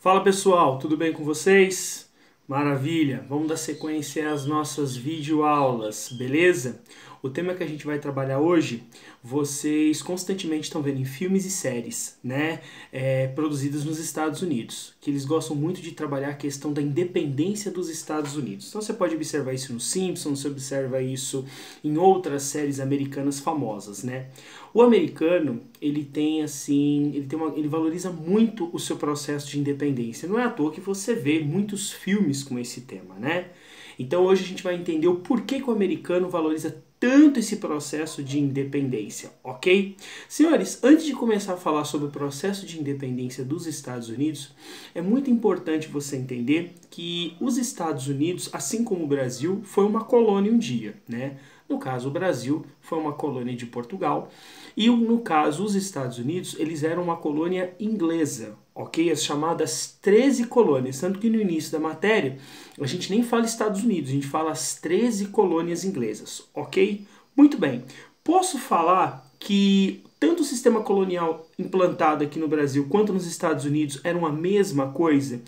Fala pessoal, tudo bem com vocês? Maravilha! Vamos dar sequência às nossas videoaulas, beleza? O tema que a gente vai trabalhar hoje, vocês constantemente estão vendo em filmes e séries, né? Produzidos nos Estados Unidos, que eles gostam muito de trabalhar a questão da independência dos Estados Unidos. Então você pode observar isso nos Simpsons, você observa isso em outras séries americanas famosas, né? O americano, ele valoriza muito o seu processo de independência. Não é à toa que você vê muitos filmes com esse tema, né? Então hoje a gente vai entender o porquê que o americano valoriza tanto esse processo de independência, ok? Senhores, antes de começar a falar sobre o processo de independência dos Estados Unidos, é muito importante você entender que os Estados Unidos, assim como o Brasil, foi uma colônia um dia, né? No caso, o Brasil foi uma colônia de Portugal e, no caso, os Estados Unidos, eles eram uma colônia inglesa, ok? As chamadas 13 colônias, tanto que no início da matéria a gente nem fala Estados Unidos, a gente fala as 13 colônias inglesas, ok? Muito bem, posso falar que tanto o sistema colonial implantado aqui no Brasil quanto nos Estados Unidos eram a mesma coisa?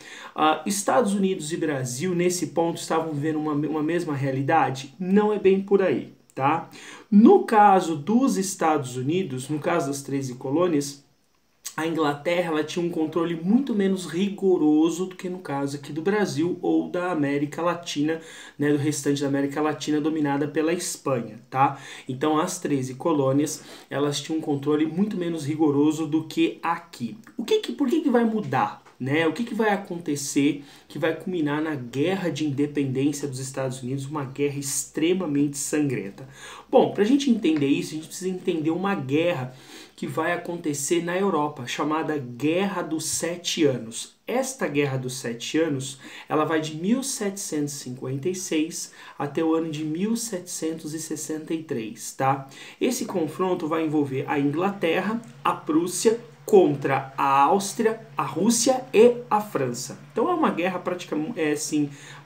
Estados Unidos e Brasil, nesse ponto, estavam vivendo uma mesma realidade? Não é bem por aí, tá? No caso dos Estados Unidos, no caso das 13 colônias, a Inglaterra ela tinha um controle muito menos rigoroso do que no caso aqui do Brasil ou da América Latina, né, do restante da América Latina dominada pela Espanha, tá? Então as 13 colônias, elas tinham um controle muito menos rigoroso do que aqui. Por que vai mudar? Né? O que vai acontecer que vai culminar na guerra de independência dos Estados Unidos, uma guerra extremamente sangrenta? Bom, para a gente entender isso, a gente precisa entender uma guerra que vai acontecer na Europa, chamada Guerra dos Sete Anos. Esta Guerra dos Sete Anos, ela vai de 1756 até o ano de 1763, tá? Esse confronto vai envolver a Inglaterra, a Prússia, contra a Áustria, a Rússia e a França. Então é uma guerra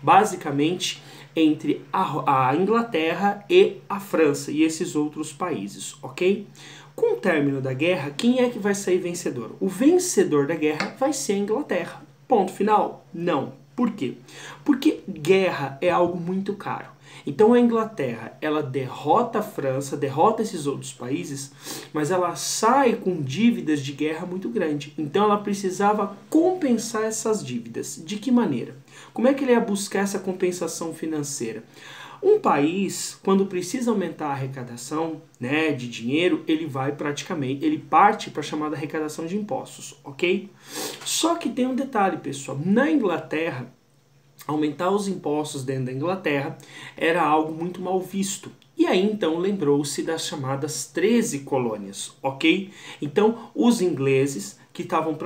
basicamente entre a Inglaterra e a França e esses outros países, ok? Com o término da guerra, quem é que vai sair vencedor? O vencedor da guerra vai ser a Inglaterra. Ponto final? Não. Por quê? Porque guerra é algo muito caro. Então a Inglaterra, ela derrota a França, derrota esses outros países, mas ela sai com dívidas de guerra muito grande. Então ela precisava compensar essas dívidas. De que maneira? Como é que ele ia buscar essa compensação financeira? Um país, quando precisa aumentar a arrecadação, né, de dinheiro, ele parte para a chamada arrecadação de impostos, ok? Só que tem um detalhe, pessoal. Na Inglaterra, aumentar os impostos dentro da Inglaterra era algo muito mal visto. E aí então lembrou-se das chamadas 13 colônias, ok? Então os ingleses que estavam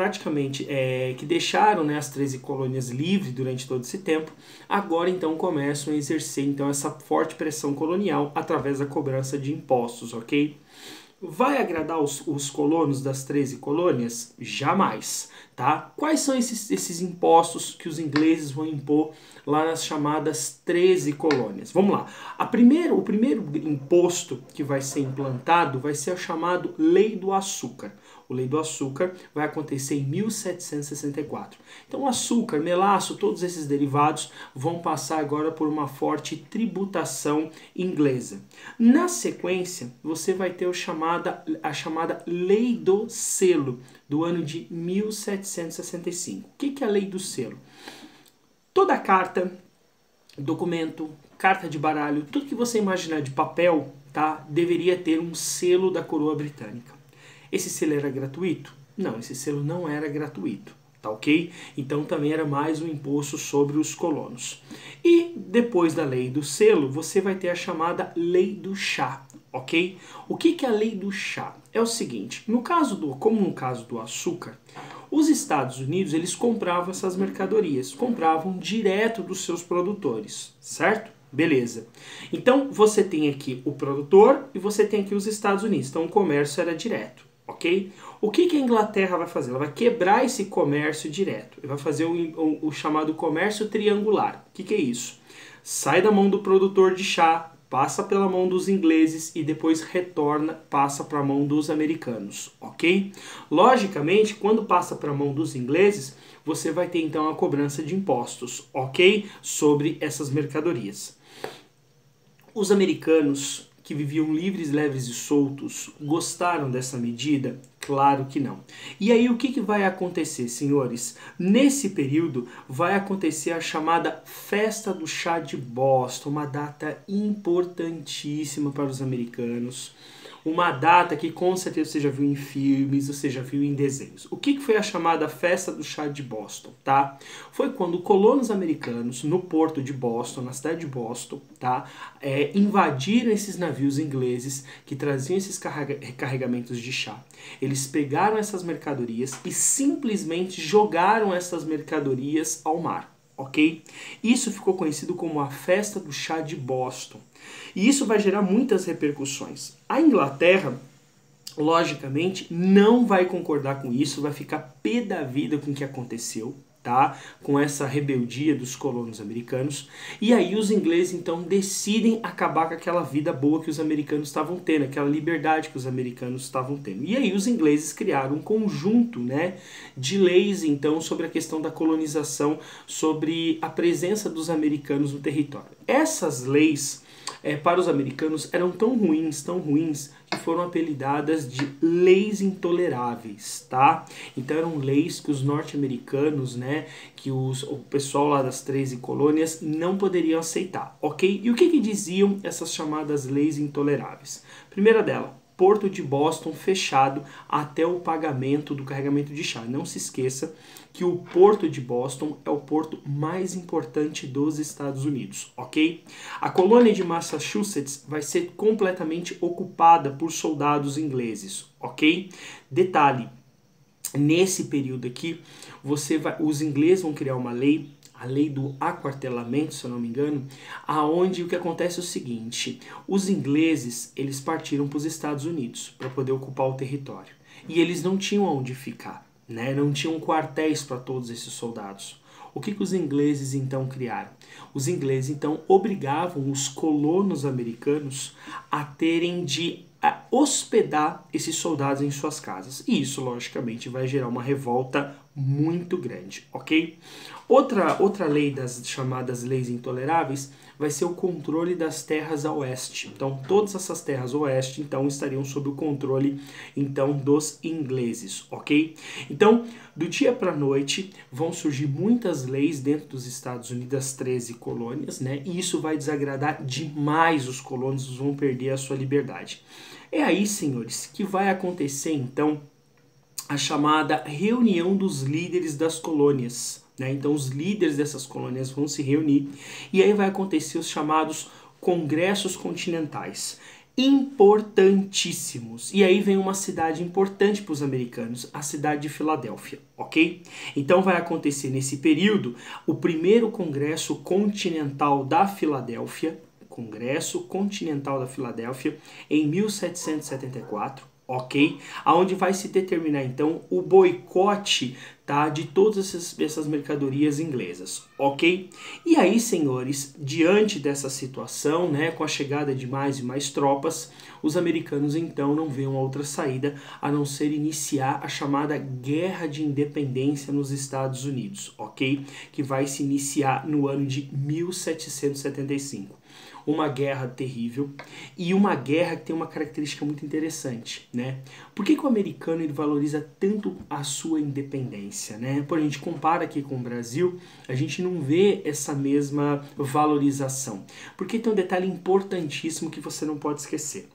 que deixaram, né, as 13 colônias livres durante todo esse tempo, agora então começam a exercer então essa forte pressão colonial através da cobrança de impostos, ok? Vai agradar os colonos das 13 colônias? Jamais, tá? Quais são esses impostos que os ingleses vão impor lá nas chamadas 13 colônias? Vamos lá. O primeiro imposto que vai ser implantado vai ser o chamado Lei do Açúcar. O Lei do Açúcar vai acontecer em 1764. Então, açúcar, melaço, todos esses derivados vão passar agora por uma forte tributação inglesa. Na sequência, você vai ter a chamada Lei do Selo, do ano de 1765. O que é a Lei do Selo? Toda carta, documento, carta de baralho, tudo que você imaginar de papel, tá, deveria ter um selo da coroa britânica. Esse selo era gratuito? Não, esse selo não era gratuito, tá ok? Então também era mais um imposto sobre os colonos. E depois da lei do selo, você vai ter a chamada lei do chá, ok? O que é a lei do chá? É o seguinte, como no caso do açúcar, os Estados Unidos, eles compravam essas mercadorias, compravam direto dos seus produtores, certo? Beleza. Então você tem aqui o produtor e você tem aqui os Estados Unidos, então o comércio era direto. Ok? O que a Inglaterra vai fazer? Ela vai quebrar esse comércio direto. Ela vai fazer o chamado comércio triangular. O que é isso? Sai da mão do produtor de chá, passa pela mão dos ingleses e depois retorna, passa para a mão dos americanos, ok? Logicamente, quando passa para a mão dos ingleses, você vai ter então a cobrança de impostos, ok? Sobre essas mercadorias. Os americanos, que viviam livres, leves e soltos, gostaram dessa medida? Claro que não. E aí o que vai acontecer, senhores? Nesse período vai acontecer a chamada Festa do Chá de Boston, uma data importantíssima para os americanos. Uma data que com certeza você já viu em filmes, você já viu em desenhos. O que foi a chamada Festa do Chá de Boston, tá? Foi quando colonos americanos no porto de Boston, na cidade de Boston, tá? Invadiram esses navios ingleses que traziam esses carregamentos de chá. Eles pegaram essas mercadorias e simplesmente jogaram essas mercadorias ao mar. Ok? Isso ficou conhecido como a Festa do Chá de Boston. E isso vai gerar muitas repercussões. A Inglaterra, logicamente, não vai concordar com isso, vai ficar pé da vida com o que aconteceu, tá? Com essa rebeldia dos colonos americanos. E aí os ingleses, então, decidem acabar com aquela vida boa que os americanos estavam tendo, aquela liberdade que os americanos estavam tendo. E aí os ingleses criaram um conjunto, né, de leis, então, sobre a questão da colonização, sobre a presença dos americanos no território. Essas leis, para os americanos, eram tão ruins, que foram apelidadas de leis intoleráveis, tá? Então eram leis que os norte-americanos, né, que o pessoal lá das 13 colônias não poderiam aceitar, ok? E o que diziam essas chamadas leis intoleráveis? Primeira dela, Porto de Boston fechado até o pagamento do carregamento de chá. Não se esqueça que o Porto de Boston é o porto mais importante dos Estados Unidos, ok? A colônia de Massachusetts vai ser completamente ocupada por soldados ingleses, ok? Detalhe, nesse período aqui, os ingleses vão criar uma lei, a lei do aquartelamento, se eu não me engano, aonde o que acontece é o seguinte: os ingleses, eles partiram para os Estados Unidos para poder ocupar o território. E eles não tinham onde ficar, né? Não tinham quartéis para todos esses soldados. O que os ingleses então criaram? Os ingleses então obrigavam os colonos americanos a terem de hospedar esses soldados em suas casas. E isso, logicamente, vai gerar uma revolta muito grande, ok? Outra lei das chamadas leis intoleráveis vai ser o controle das terras a oeste. Então, todas essas terras a oeste, então, estariam sob o controle, então, dos ingleses, ok? Então, do dia para a noite, vão surgir muitas leis dentro dos Estados Unidos, das 13 colônias, né? E isso vai desagradar demais os colonos, vão perder a sua liberdade. É aí, senhores, que vai acontecer, então, a chamada reunião dos líderes das colônias, né? Então os líderes dessas colônias vão se reunir e aí vai acontecer os chamados congressos continentais, importantíssimos. E aí vem uma cidade importante para os americanos, a cidade de Filadélfia, ok? Então vai acontecer nesse período o primeiro congresso continental da Filadélfia, Congresso Continental da Filadélfia, em 1774, ok? Aonde vai se determinar então o boicote, tá, de todas essas mercadorias inglesas, ok? E aí, senhores, diante dessa situação, né, com a chegada de mais e mais tropas, os americanos então não veem outra saída a não ser iniciar a chamada Guerra de Independência nos Estados Unidos, ok? Que vai se iniciar no ano de 1775. Uma guerra terrível e uma guerra que tem uma característica muito interessante, né? Por que o americano ele valoriza tanto a sua independência, né? Por a gente compara aqui com o Brasil, a gente não vê essa mesma valorização. Porque tem um detalhe importantíssimo que você não pode esquecer.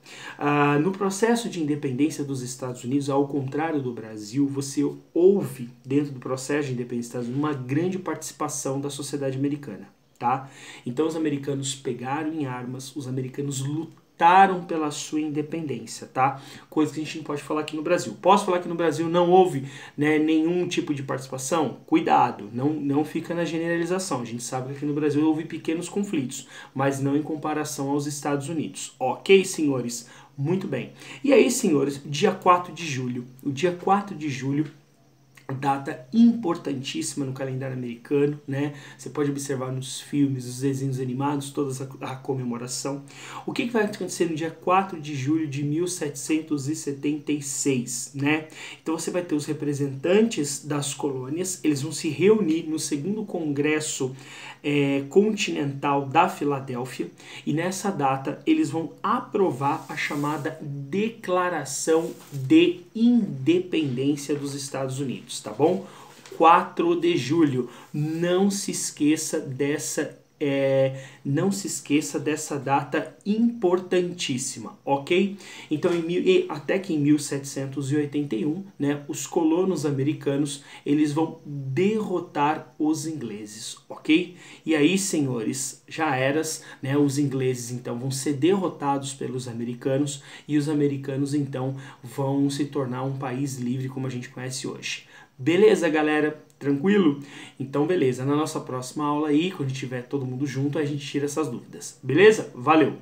No processo de independência dos Estados Unidos, ao contrário do Brasil, você ouve dentro do processo de independência dos Estados Unidos uma grande participação da sociedade americana. Tá? Então os americanos pegaram em armas, os americanos lutaram pela sua independência, tá? Coisa que a gente não pode falar aqui no Brasil. Posso falar que no Brasil não houve, né, nenhum tipo de participação? Cuidado, não fica na generalização. A gente sabe que aqui no Brasil houve pequenos conflitos, mas não em comparação aos Estados Unidos. Ok, senhores? Muito bem. E aí, senhores, dia 4 de julho. O dia 4 de julho data importantíssima no calendário americano, né? Você pode observar nos filmes, nos desenhos animados, toda a comemoração. O que vai acontecer no dia 4 de julho de 1776, né? Então você vai ter os representantes das colônias, eles vão se reunir no segundo congresso continental da Filadélfia, e nessa data eles vão aprovar a chamada Declaração de Independência dos Estados Unidos, tá bom? 4 de julho, não se esqueça dessa data importantíssima, ok? Então, até que em 1781, né, os colonos americanos, eles vão derrotar os ingleses, ok? E aí, senhores, já eras, né, os ingleses, então, vão ser derrotados pelos americanos, e os americanos, então, vão se tornar um país livre como a gente conhece hoje. Beleza, galera? Tranquilo? Então, beleza. Na nossa próxima aula aí, quando tiver todo mundo junto, a gente tira essas dúvidas. Beleza? Valeu!